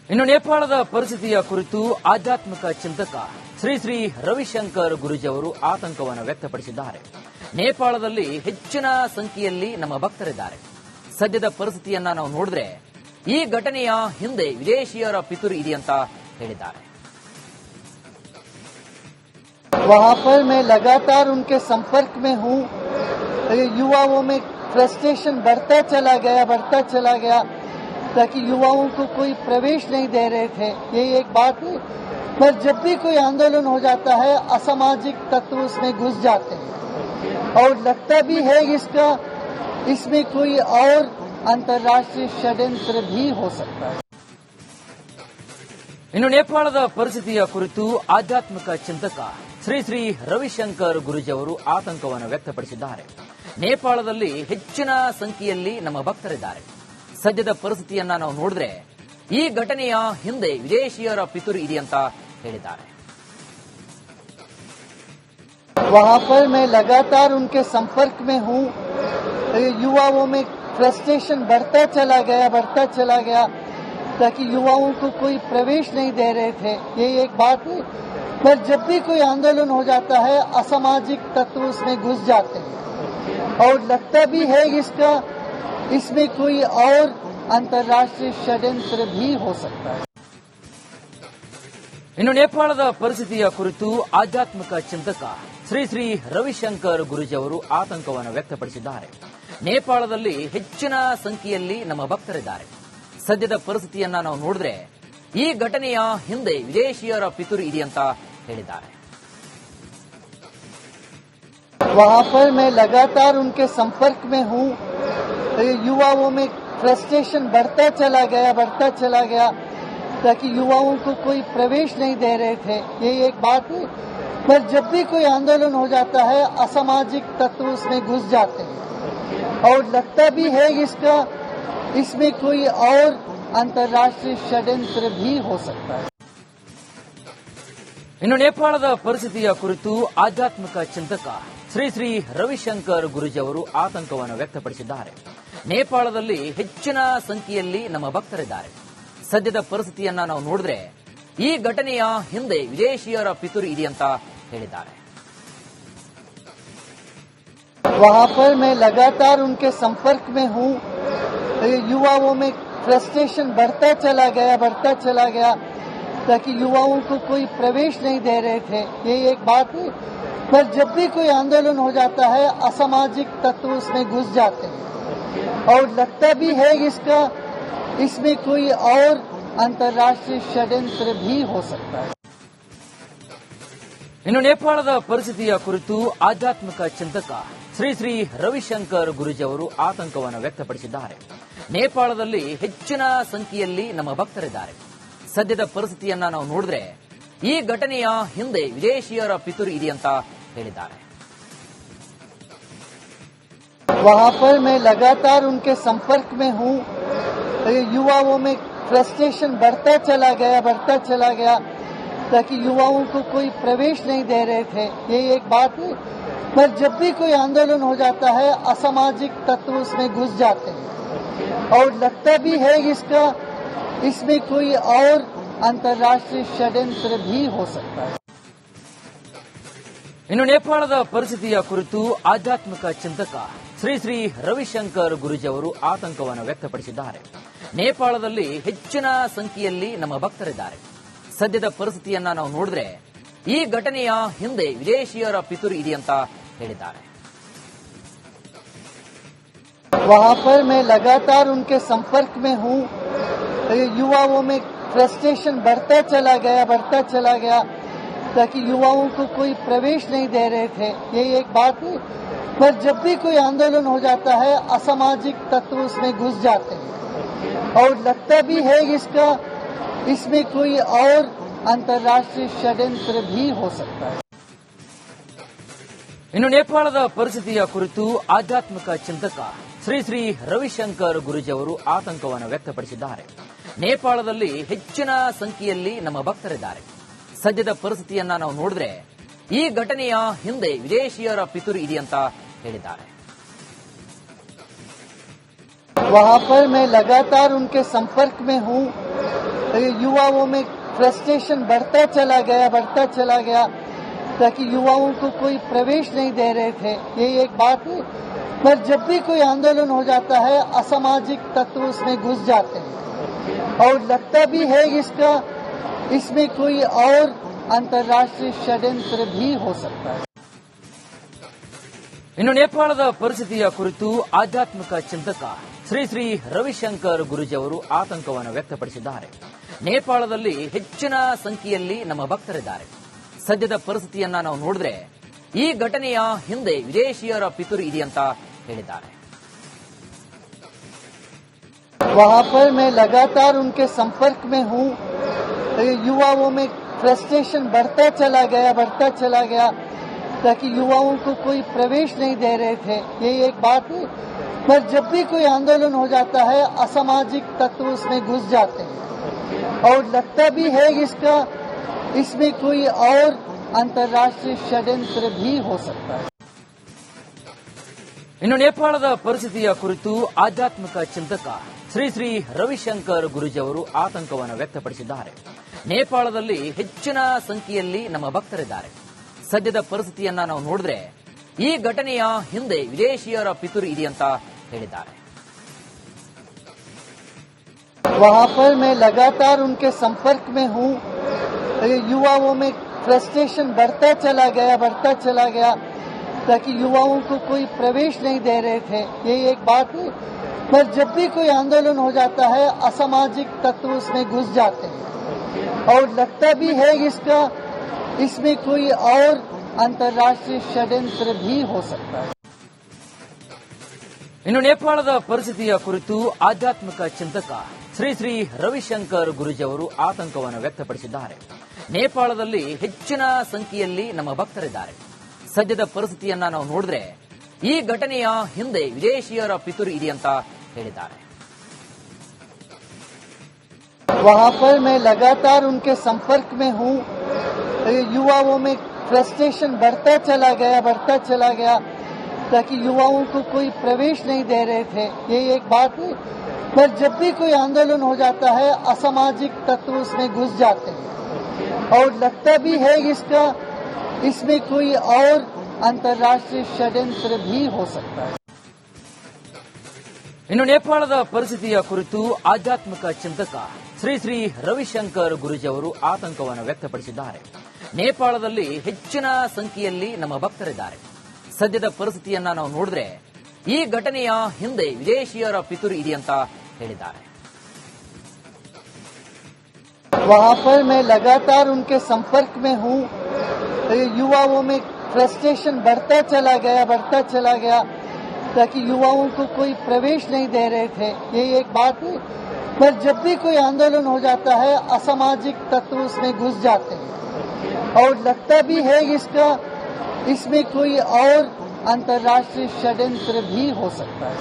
ಇನ್ನು ನೇಪಾಳದ ಪರಿಸ್ಥಿತಿಯ ಕುರಿತು ಆಧ್ಯಾತ್ಮಿಕ ಚಿಂತಕ ಶ್ರೀ ಶ್ರೀ ರವಿಶಂಕರ್ ಗುರೂಜಿ ಅವರು ಆತಂಕವನ್ನು ವ್ಯಕ್ತಪಡಿಸಿದ್ದಾರೆ. ನೇಪಾಳದಲ್ಲಿ ಹೆಚ್ಚಿನ ಸಂಖ್ಯೆಯಲ್ಲಿ ನಮ್ಮ ಭಕ್ತರಿದ್ದಾರೆ. ಸದ್ಯದ ಪರಿಸ್ಥಿತಿಯನ್ನ ನಾವು ನೋಡಿದ್ರೆ ಈ ಘಟನೆಯ ಹಿಂದೆ ವಿದೇಶಿಯರ ಪಿತೂರಿ ಇದೆಯಂತ ಹೇಳಿದ್ದಾರೆ. वहां पर मैं लगातार उनके संपर्क में हूं. युवाओं में फ्रस्ट्रेशन बढ़ता चला गया ताकि युवाओं को कोई प्रवेश नहीं दे रहे थे. ये एक बात है. पर जब भी कोई आंदोलन हो जाता है असामाजिक तत्व उसमें घुस जाते हैं और लगता भी है इसमें कोई और अंतर्राष्ट्रीय षड्यंत्र भी हो सकता है. ಇನ್ನು ನೇಪಾಳದ ಪರಿಸ್ಥಿತಿಯ ಕುರಿತು ಆಧ್ಯಾತ್ಮಿಕ ಚಿಂತಕ ಶ್ರೀ ಶ್ರೀ ರವಿಶಂಕರ್ ಗುರೂಜಿ ಅವರು ಆತಂಕವನ್ನು ವ್ಯಕ್ತಪಡಿಸಿದ್ದಾರೆ. ನೇಪಾಳದಲ್ಲಿ ಹೆಚ್ಚಿನ ಸಂಖ್ಯೆಯಲ್ಲಿ ನಮ್ಮ ಭಕ್ತರಿದ್ದಾರೆ. ಸದ್ಯದ ಪರಿಸ್ಥಿತಿಯನ್ನ ನಾವು ನೋಡಿದ್ರೆ ಈ ಘಟನೆಯ ಹಿಂದೆ ವಿದೇಶಿಯರ ಪಿತೂರಿ ಇದೆಯಂತ ಹೇಳಿದ್ದಾರೆ. वहां पर मैं लगातार उनके संपर्क में हूं. युवाओं में फ्रस्ट्रेशन बढ़ता चला गया ताकि युवाओं को कोई प्रवेश नहीं दे रहे थे. ये एक बात है. पर जब भी कोई आंदोलन हो जाता है असामाजिक तत्व उसमें घुस जाते हैं और लगता भी है इसमें कोई और अंतर्राष्ट्रीय षड्यंत्र भी हो सकता है. ಇನ್ನು ನೇಪಾಳದ ಪರಿಸ್ಥಿತಿಯ ಕುರಿತು ಆಧ್ಯಾತ್ಮಿಕ ಚಿಂತಕ ಶ್ರೀ ಶ್ರೀ ರವಿಶಂಕರ್ ಗುರೂಜಿ ಅವರು ಆತಂಕವನ್ನು ವ್ಯಕ್ತಪಡಿಸಿದ್ದಾರೆ. ನೇಪಾಳದಲ್ಲಿ ಹೆಚ್ಚಿನ ಸಂಖ್ಯೆಯಲ್ಲಿ ನಮ್ಮ ಭಕ್ತರಿದ್ದಾರೆ. ಸದ್ಯದ ಪರಿಸ್ಥಿತಿಯನ್ನ ನಾವು ನೋಡಿದ್ರೆ ಈ ಘಟನೆಯ ಹಿಂದೆ ವಿದೇಶಿಯರ ಪಿತೂರಿ ಇದೆಯಂತ ಹೇಳಿದ್ದಾರೆ. वहां पर मैं लगातार उनके संपर्क में हूं. युवाओं में फ्रस्ट्रेशन बढ़ता चला गया ताकि युवाओं को कोई प्रवेश नहीं दे रहे थे. ये एक बात है. पर जब भी कोई आंदोलन हो जाता है असामाजिक तत्व उसमें घुस जाते हैं और लगता भी है इसमें कोई और अंतर्राष्ट्रीय षड्यंत्र भी हो सकता है. ಇನ್ನು ನೇಪಾಳದ ಪರಿಸ್ಥಿತಿಯ ಕುರಿತು ಆಧ್ಯಾತ್ಮಿಕ ಚಿಂತಕ ಶ್ರೀ ಶ್ರೀ ರವಿಶಂಕರ್ ಗುರೂಜಿ ಅವರು ಆತಂಕವನ್ನು ವ್ಯಕ್ತಪಡಿಸಿದ್ದಾರೆ. ನೇಪಾಳದಲ್ಲಿ ಹೆಚ್ಚಿನ ಸಂಖ್ಯೆಯಲ್ಲಿ ನಮ್ಮ ಭಕ್ತರಿದ್ದಾರೆ. ಸದ್ಯದ ಪರಿಸ್ಥಿತಿಯನ್ನ ನಾವು ನೋಡಿದ್ರೆ ಈ ಘಟನೆಯ ಹಿಂದೆ ವಿದೇಶಿಯರ ಪಿತೂರಿ ಇದೆಯಂತ ಹೇಳಿದ್ದಾರೆ. वहां पर मैं लगातार उनके संपर्क में हूं. युवाओं में फ्रस्ट्रेशन बढ़ता चला गया ताकि युवाओं को कोई प्रवेश नहीं दे रहे थे. ये एक बात है. पर जब भी कोई आंदोलन हो जाता है असामाजिक तत्व उसमें घुस जाते हैं और लगता भी है इसमें कोई और अंतर्राष्ट्रीय षड्यंत्र भी हो सकता है. ಇನ್ನು ನೇಪಾಳದ ಪರಿಸ್ಥಿತಿಯ ಕುರಿತು ಆಧ್ಯಾತ್ಮಿಕ ಚಿಂತಕ ಶ್ರೀ ಶ್ರೀ ರವಿಶಂಕರ್ ಗುರೂಜಿ ಅವರು ಆತಂಕವನ್ನು ವ್ಯಕ್ತಪಡಿಸಿದ್ದಾರೆ. ನೇಪಾಳದಲ್ಲಿ ಹೆಚ್ಚಿನ ಸಂಖ್ಯೆಯಲ್ಲಿ ನಮ್ಮ ಭಕ್ತರಿದ್ದಾರೆ. ಸದ್ಯದ ಪರಿಸ್ಥಿತಿಯನ್ನ ನಾವು ನೋಡಿದ್ರೆ ಈ ಘಟನೆಯ ಹಿಂದೆ ವಿದೇಶಿಯರ ಪಿತೂರಿ ಇದೆಯಂತ ಹೇಳಿದ್ದಾರೆ. वहां पर मैं लगातार उनके संपर्क में हूं. युवाओं में फ्रस्ट्रेशन बढ़ता चला गया ताकि युवाओं को कोई प्रवेश नहीं दे रहे थे. ये एक बात है. पर जब भी कोई आंदोलन हो जाता है असामाजिक तत्व उसमें घुस जाते हैं और लगता भी है इसमें कोई और अंतर्राष्ट्रीय षड्यंत्र भी हो सकता है. ಇನ್ನು ನೇಪಾಳದ ಪರಿಸ್ಥಿತಿಯ ಕುರಿತು ಆಧ್ಯಾತ್ಮಿಕ ಚಿಂತಕ ಶ್ರೀ ಶ್ರೀ ರವಿಶಂಕರ್ ಗುರೂಜಿ ಅವರು ಆತಂಕವನ್ನು ವ್ಯಕ್ತಪಡಿಸಿದ್ದಾರೆ. ನೇಪಾಳದಲ್ಲಿ ಹೆಚ್ಚಿನ ಸಂಖ್ಯೆಯಲ್ಲಿ ನಮ್ಮ ಭಕ್ತರಿದ್ದಾರೆ. ಸದ್ಯದ ಪರಿಸ್ಥಿತಿಯನ್ನ ನಾವು ನೋಡಿದ್ರೆ ಈ ಘಟನೆಯ ಹಿಂದೆ ವಿದೇಶಿಯರ ಪಿತೂರಿ ಇದೆಯಂತ ಹೇಳಿದ್ದಾರೆ. वहां पर मैं लगातार उनके संपर्क में हूं. युवाओं में फ्रस्ट्रेशन बढ़ता चला गया ताकि युवाओं को कोई प्रवेश नहीं दे रहे थे. ये एक बात है. पर जब भी कोई आंदोलन हो जाता है असामाजिक तत्व उसमें घुस जाते हैं और लगता भी है इसमें कोई और अंतर्राष्ट्रीय षड्यंत्र भी हो सकता है. ಇನ್ನು ನೇಪಾಳದ ಪರಿಸ್ಥಿತಿಯ ಕುರಿತು ಆಧ್ಯಾತ್ಮಿಕ ಚಿಂತಕ ಶ್ರೀ ಶ್ರೀ ರವಿಶಂಕರ್ ಗುರೂಜಿ ಅವರು ಆತಂಕವನ್ನು ವ್ಯಕ್ತಪಡಿಸಿದ್ದಾರೆ. ನೇಪಾಳದಲ್ಲಿ ಹೆಚ್ಚಿನ ಸಂಖ್ಯೆಯಲ್ಲಿ ನಮ್ಮ ಭಕ್ತರಿದ್ದಾರೆ. ಸದ್ಯದ ಪರಿಸ್ಥಿತಿಯನ್ನ ನಾವು ನೋಡಿದ್ರೆ ಈ ಘಟನೆಯ ಹಿಂದೆ ವಿದೇಶಿಯರ ಪಿತೂರಿ ಇದೆಯಂತ ಹೇಳಿದ್ದಾರೆ. वहां पर मैं लगातार उनके संपर्क में हूं. युवाओं में फ्रस्ट्रेशन बढ़ता चला गया ताकि युवाओं को कोई प्रवेश नहीं दे रहे थे, ये एक बात है। पर जब भी कोई आंदोलन हो जाता है असामाजिक तत्व उसमें घुस जाते हैं और लगता भी है इसमें कोई और अंतर्राष्ट्रीय षड्यंत्र भी हो सकता है। ಇನ್ನು ನೇಪಾಳದ ಪರಿಸ್ಥಿತಿಯ ಕುರಿತು ಆಧ್ಯಾತ್ಮಿಕ ಚಿಂತಕ ಶ್ರೀ ಶ್ರೀ ರವಿಶಂಕರ್ ಗುರೂಜಿ ಅವರು ಆತಂಕವನ್ನು ವ್ಯಕ್ತಪಡಿಸಿದ್ದಾರೆ. ನೇಪಾಳದಲ್ಲಿ ಹೆಚ್ಚಿನ ಸಂಖ್ಯೆಯಲ್ಲಿ ನಮ್ಮ ಭಕ್ತರಿದ್ದಾರೆ. ಸದ್ಯದ ಪರಿಸ್ಥಿತಿಯನ್ನ ನಾವು ನೋಡಿದ್ರೆ ಈ ಘಟನೆಯ ಹಿಂದೆ ವಿದೇಶಿಯರ ಪಿತೂರಿ ಇದೆಯಂತ ಹೇಳಿದ್ದಾರೆ. वहाँ पर मैं लगातार उनके संपर्क में हूँ। युवाओं में फ्रस्ट्रेशन बढ़ता चला गया ताकि युवाओं को कोई प्रवेश नहीं दे रहे थे, ये एक बात है। पर जब भी कोई आंदोलन हो जाता है असामाजिक तत्व उसमें घुस जाते हैं और लगता भी है इसमें कोई और अंतर्राष्ट्रीय षड्यंत्र भी हो सकता है. ಇನ್ನು ನೇಪಾಳದ ಪರಿಸ್ಥಿತಿಯ ಕುರಿತು ಆಧ್ಯಾತ್ಮಿಕ ಚಿಂತಕ ಶ್ರೀ ಶ್ರೀ ರವಿಶಂಕರ್ ಗುರೂಜಿ ಅವರು ಆತಂಕವನ್ನು ವ್ಯಕ್ತಪಡಿಸಿದ್ದಾರೆ. ನೇಪಾಳದಲ್ಲಿ ಹೆಚ್ಚಿನ ಸಂಖ್ಯೆಯಲ್ಲಿ ನಮ್ಮ ಭಕ್ತರಿದ್ದಾರೆ. ಸದ್ಯದ ಪರಿಸ್ಥಿತಿಯನ್ನ ನಾವು ನೋಡಿದ್ರೆ ಈ ಘಟನೆಯ ಹಿಂದೆ ವಿದೇಶಿಯರ ಪಿತೂರಿ ಇದೆಯಂತ ಹೇಳಿದ್ದಾರೆ. वहाँ पर मैं लगातार उनके संपर्क में हूँ। युवाओं में फ्रस्ट्रेशन बढ़ता चला गया ताकि युवाओं को कोई प्रवेश नहीं दे रहे थे, ये एक बात है। पर जब भी कोई आंदोलन हो जाता है असामाजिक तत्व उसमें घुस जाते हैं और लगता भी है इसमें कोई और अंतर्राष्ट्रीय षड्यंत्र भी हो सकता है. ಇನ್ನು ನೇಪಾಳದ ಪರಿಸ್ಥಿತಿಯ ಕುರಿತು ಆಧ್ಯಾತ್ಮಿಕ ಚಿಂತಕ ಶ್ರೀ ಶ್ರೀ ರವಿಶಂಕರ್ ಗುರೂಜಿ ಅವರು ಆತಂಕವನ್ನು ವ್ಯಕ್ತಪಡಿಸಿದ್ದಾರೆ. ನೇಪಾಳದಲ್ಲಿ ಹೆಚ್ಚಿನ ಸಂಖ್ಯೆಯಲ್ಲಿ ನಮ್ಮ ಭಕ್ತರಿದ್ದಾರೆ. ಸದ್ಯದ ಪರಿಸ್ಥಿತಿಯನ್ನ ನಾವು ನೋಡಿದ್ರೆ ಈ ಘಟನೆಯ ಹಿಂದೆ ವಿದೇಶಿಯರ ಪಿತೂರಿ ಇದೆಯಂತ ಹೇಳಿದ್ದಾರೆ. वहाँ पर मैं लगातार उनके संपर्क में हूँ। युवाओं में फ्रस्ट्रेशन बढ़ता चला गया ताकि युवाओं को कोई प्रवेश नहीं दे रहे थे, ये एक बात है। पर जब भी कोई आंदोलन हो जाता है असामाजिक तत्व उसमें घुस जाते हैं और लगता भी है इसमें कोई और अंतर्राष्ट्रीय षड्यंत्र भी हो सकता है. ಇನ್ನು ನೇಪಾಳದ ಪರಿಸ್ಥಿತಿಯ ಕುರಿತು ಆಧ್ಯಾತ್ಮಿಕ ಚಿಂತಕ ಶ್ರೀ ಶ್ರೀ ರವಿಶಂಕರ್ ಗುರೂಜಿ ಅವರು ಆತಂಕವನ್ನು ವ್ಯಕ್ತಪಡಿಸಿದ್ದಾರೆ. ನೇಪಾಳದಲ್ಲಿ ಹೆಚ್ಚಿನ ಸಂಖ್ಯೆಯಲ್ಲಿ ನಮ್ಮ ಭಕ್ತರಿದ್ದಾರೆ. ಸದ್ಯದ ಪರಿಸ್ಥಿತಿಯನ್ನ ನಾವು ನೋಡಿದ್ರೆ ಈ ಘಟನೆಯ ಹಿಂದೆ ವಿದೇಶಿಯರ ಪಿತೂರಿ ಇದೆಯಂತ ಹೇಳಿದ್ದಾರೆ. वहाँ पर मैं लगातार उनके संपर्क में हूँ। युवाओं में फ्रस्ट्रेशन बढ़ता चला गया ताकि युवाओं को कोई प्रवेश नहीं दे रहे थे, ये एक बात है। पर जब भी कोई आंदोलन हो जाता है असामाजिक तत्व उसमें घुस जाते हैं और लगता भी है इसमें कोई और अंतर्राष्ट्रीय षड्यंत्र भी हो सकता है.